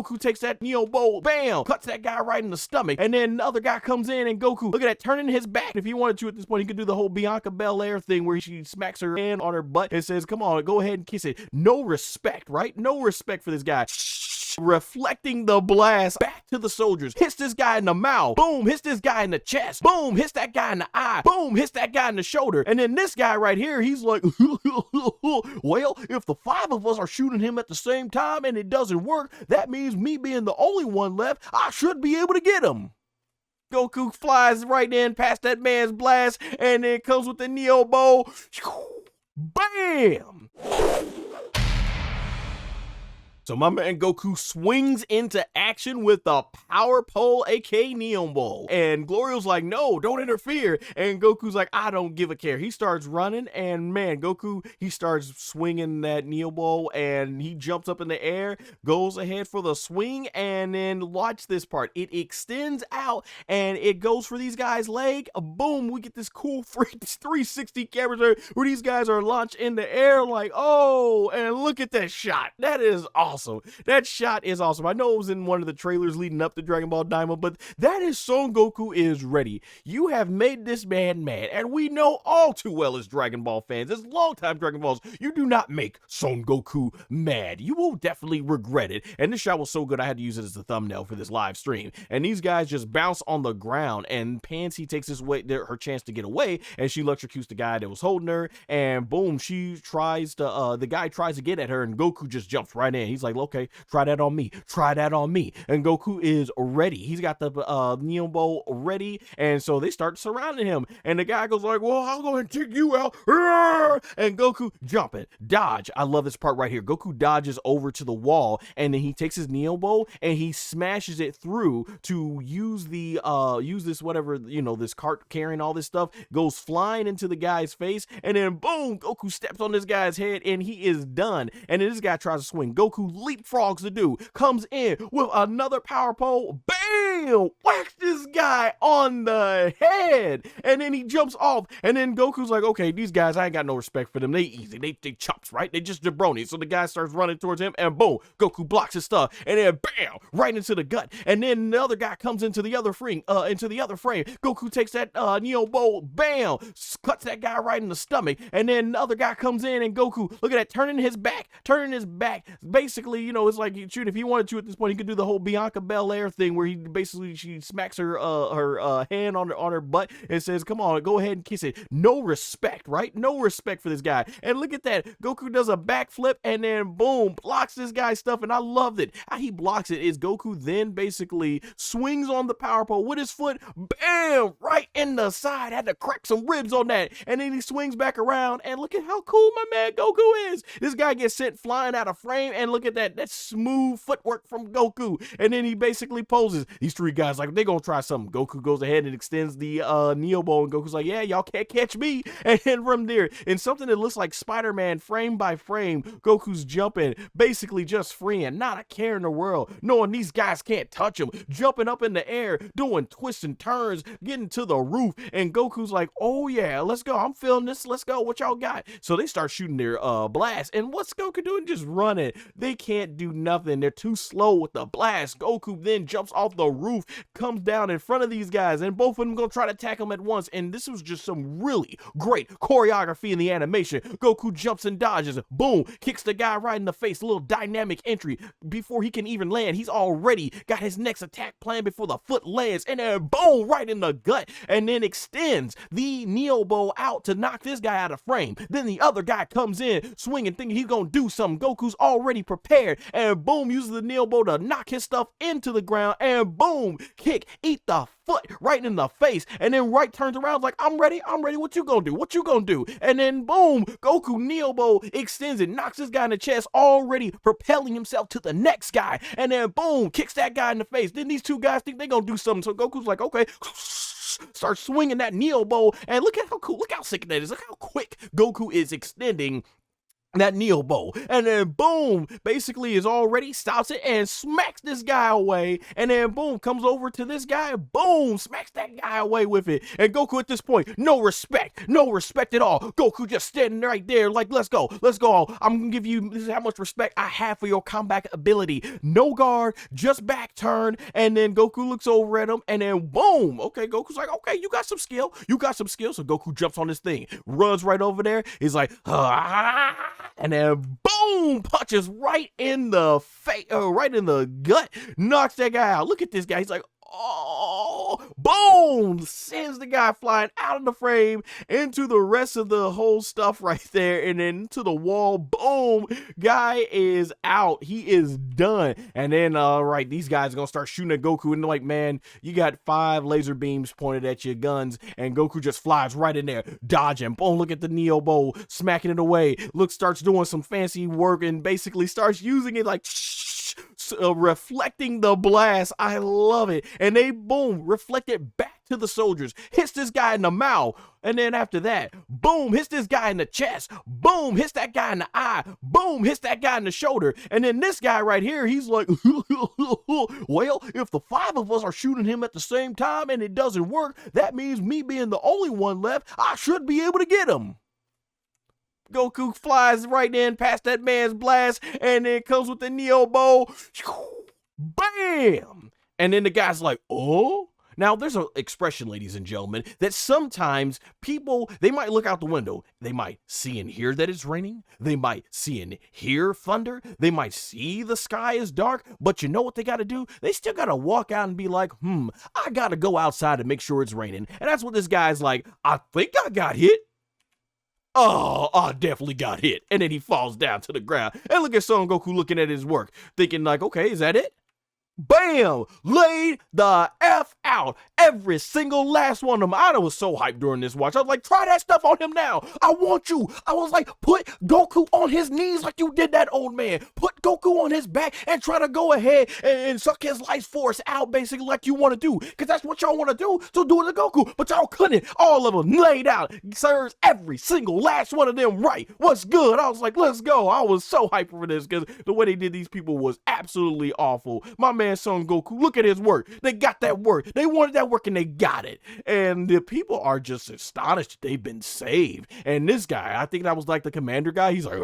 Goku takes that Neo Bowl, bam, cuts that guy right in the stomach. And then the other guy comes in and Goku, look at that, turning his back. If he wanted to at this point, he could do the whole Bianca Belair thing where she smacks her hand on her butt and says, come on, go ahead and kiss it. No respect, right? No respect for this guy. Reflecting the blast back to the soldiers, hits this guy in the mouth, boom, hits this guy in the chest, boom, hits that guy in the eye, boom, hits that guy in the shoulder. And then this guy right here, he's like, well, if the 5 of us are shooting him at the same time and it doesn't work, that means me being the only one left, I should be able to get him. Goku flies right in past that man's blast and then comes with the Neo Bowl, bam. So my man Goku swings into action with the power pole, aka Neon Bowl. And Glorio's like, no, don't interfere. And Goku's like, I don't give a care. He starts running and man, Goku, he starts swinging that Neo Bowl and he jumps up in the air, goes ahead for the swing, and then watch this part. It extends out and it goes for these guys' leg. Boom, we get this cool 360 camera where these guys are launched in the air like, oh, and look at that shot. That is awesome. That shot is awesome. I know it was in one of the trailers leading up to Dragon Ball DAIMA, but that is Son Goku is ready. You have made this man mad, and we know all too well as Dragon Ball fans, as longtime Dragon Balls, you do not make Son Goku mad. You will definitely regret it. And this shot was so good, I had to use it as the thumbnail for this live stream. And these guys just bounce on the ground, and Panzy takes her chance to get away, and she electrocutes the guy that was holding her, and boom, she tries to, the guy tries to get at her, and Goku just jumps right in. He's like, okay, try that on me. Try that on me. And Goku is ready. He's got the Neo Bowl ready. And so they start surrounding him. And the guy goes like, well, I'll go ahead and take you out. And Goku jumping, dodge. I love this part right here. Goku dodges over to the wall. And then he takes his Neo Bowl and he smashes it through to use the, use this whatever, you know, this cart carrying all this stuff, goes flying into the guy's face. And then boom, Goku steps on this guy's head and he is done. And then this guy tries to swing. Goku leapfrogs the dude, comes in with another power pole, bam, whacks this guy on the head, and then he jumps off, and then Goku's like, okay, these guys, I ain't got no respect for them, they easy, they chops, right, they just jabroni. So the guy starts running towards him, and boom, Goku blocks his stuff, and then bam, right into the gut, and then the other guy comes into the other frame, Goku takes that Neo Bowl, bam, cuts that guy right in the stomach, and then the other guy comes in, and Goku, look at that, turning his back, basically, you know, it's like, shoot, if he wanted to at this point, he could do the whole Bianca Belair thing where she smacks her hand on her butt and says, come on, go ahead and kiss it. No respect, right? No respect for this guy. And look at that. Goku does a backflip and then boom, blocks this guy's stuff. And I loved it. How he blocks it is Goku then basically swings on the power pole with his foot, bam, right in the side. Had to crack some ribs on that. And then he swings back around and look at how cool my man Goku is. This guy gets sent flying out of frame and look at that. That's smooth footwork from Goku. And then he basically poses. These 3 guys like, they gonna try something. Goku goes ahead and extends the Neo Bowl, and Goku's like, yeah, y'all can't catch me. And then from there, in something that looks like Spider-Man frame by frame, Goku's jumping, basically just freeing, not a care in the world, knowing these guys can't touch him, jumping up in the air, doing twists and turns, getting to the roof, and Goku's like, oh yeah, let's go, I'm feeling this, let's go, what y'all got? So they start shooting their blast, and what's Goku doing? Just running. They can't do nothing. They're too slow with the blast. Goku then jumps off the roof, comes down in front of these guys, and both of them gonna try to attack him at once. And this was just some really great choreography in the animation. Goku jumps and dodges, boom, kicks the guy right in the face. A little dynamic entry. Before he can even land, he's already got his next attack planned before the foot lands, and then boom, right in the gut, and then extends the Neo Bowl out to knock this guy out of frame. Then the other guy comes in, swinging, thinking he's gonna do something. Goku's already prepared, and boom, uses the Neo Bowl to knock his stuff into the ground, and boom, kick, eat the foot right in the face, and then right turns around like, I'm ready, what you gonna do? And then boom, Goku Neo Bowl extends it, knocks this guy in the chest, already propelling himself to the next guy, and then boom, kicks that guy in the face. Then these 2 guys think they gonna do something, so Goku's like, okay, starts swinging that Neo Bowl, and look at how cool, look how sick that is, look how quick Goku is extending that Neo bow, and then boom, basically is already stops it and smacks this guy away, and then boom, comes over to this guy, boom, smacks that guy away with it. And Goku at this point, no respect at all. Goku just standing right there like, let's go, I'm gonna give you, this is how much respect I have for your combat ability. No guard, just back turn, and then Goku looks over at him, and then boom, okay, Goku's like, okay, you got some skill, so Goku jumps on this thing, runs right over there, he's like, and then boom, punches right in the face, right in the gut, knocks that guy out. Look at this guy. He's like, oh, boom, sends the guy flying out of the frame into the rest of the whole stuff right there, and then to the wall. Boom, guy is out. He is done. And then, right, these guys are gonna start shooting at Goku, and they're like, man, you got 5 laser beams pointed at your guns, and Goku just flies right in there, dodging. Boom, look at the Neo bow, smacking it away. Look, starts doing some fancy work and basically starts using it like reflecting the blast. I love it. And they boom, reflect it back to the soldiers, hits this guy in the mouth, and then after that, boom, hits this guy in the chest, boom, hits that guy in the eye, boom, hits that guy in the shoulder. And then this guy right here, he's like, well, if the 5 of us are shooting him at the same time and it doesn't work, that means me being the only one left, I should be able to get him. Goku flies right in past that man's blast, and then comes with the Neo bow. Bam! And then the guy's like, oh? Now, there's an expression, ladies and gentlemen, that sometimes people, they might look out the window. They might see and hear that it's raining. They might see and hear thunder. They might see the sky is dark. But you know what they got to do? They still got to walk out and be like, I got to go outside and make sure it's raining. And that's what this guy's like, I think I got hit. Oh, I definitely got hit. And then he falls down to the ground. And look at Son Goku looking at his work, thinking like, okay, is that it? Bam! Laid the F out. Every single last one of them. I was so hyped during this watch. I was like, try that stuff on him now. I want you. I was like, put Goku on his knees like you did that old man. Put Goku on his back and try to go ahead and suck his life force out basically like you want to do. Because that's what y'all want to do. So do it to Goku. But y'all couldn't. All of them laid out. Serves every single last one of them right. What's good? I was like, let's go. I was so hyped for this because the way they did these people was absolutely awful. My man Son Goku, look at his work. They got that work. They wanted that work and they got it. And the people are just astonished they've been saved. And this guy, I think that was like the commander guy. He's like,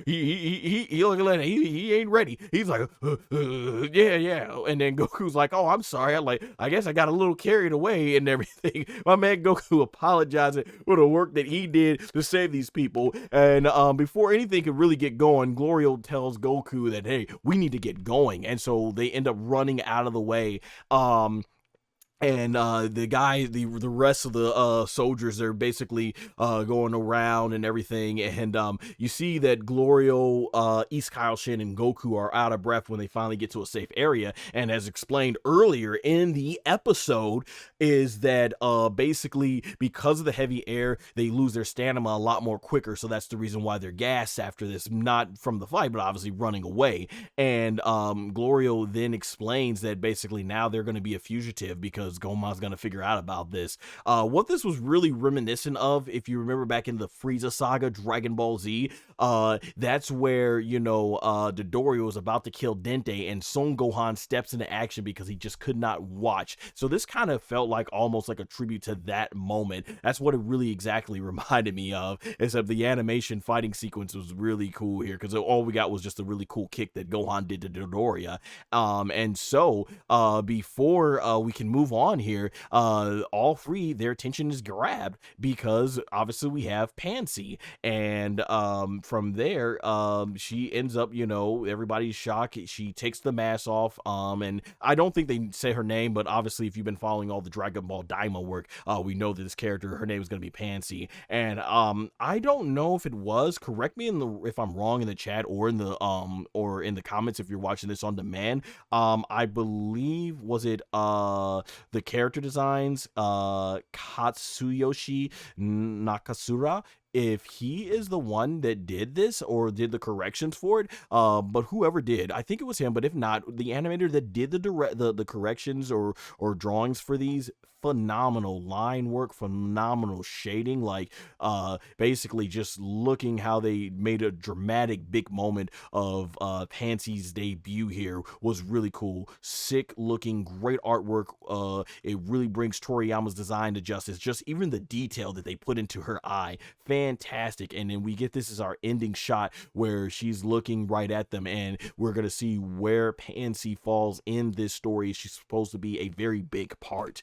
he ain't ready. He's like, yeah. And then Goku's like, oh, I'm sorry. I guess I got a little carried away and everything. My man Goku apologizing for the work that he did to save these people. And before anything could really get going, Glorio tells Goku that, hey, we need to get going. And so they end up running out of the way. And the guy, the rest of the soldiers, they're basically going around and everything. And you see that Glorio, East Kaioshin, and Goku are out of breath when they finally get to a safe area. And as explained earlier in the episode, is that basically because of the heavy air, they lose their stamina a lot more quicker. So that's the reason why they're gassed after this, not from the fight, but obviously running away. And Glorio then explains that basically now they're going to be a fugitive because Gomah's going to figure out about this. What this was really reminiscent of, if you remember back in the Frieza saga, Dragon Ball Z, that's where, you know, Dodorio was about to kill Dente and Son Gohan steps into action because he just could not watch. So this kind of felt like almost like a tribute to that moment. That's what it really exactly reminded me of, except the animation fighting sequence was really cool here because all we got was just a really cool kick that Gohan did to Dodoria. And so before we can move on here, all three, their attention is grabbed because obviously we have Panzy, and from there she ends up, you know, everybody's shocked. She takes the mask off, and I don't think they say her name, but obviously if you've been following all the Dragon Ball DAIMA work, we know that this character, her name is going to be Panzy. And I don't know if it was, correct me if I'm wrong in the chat or in the comments if you're watching this on demand. I believe, was it the character designs, Katsuyoshi Nakasura, if he is the one that did this or did the corrections for it, but whoever did, I think it was him, but if not, the animator that did the corrections or drawings for these, phenomenal line work, phenomenal shading, like basically just looking how they made a dramatic big moment of Pansy's debut here was really cool. Sick looking, great artwork. It really brings Toriyama's design to justice. Just even the detail that they put into her eye, fantastic. And then we get this as our ending shot where she's looking right at them, and we're gonna see where Pansy falls in this story. She's supposed to be a very big part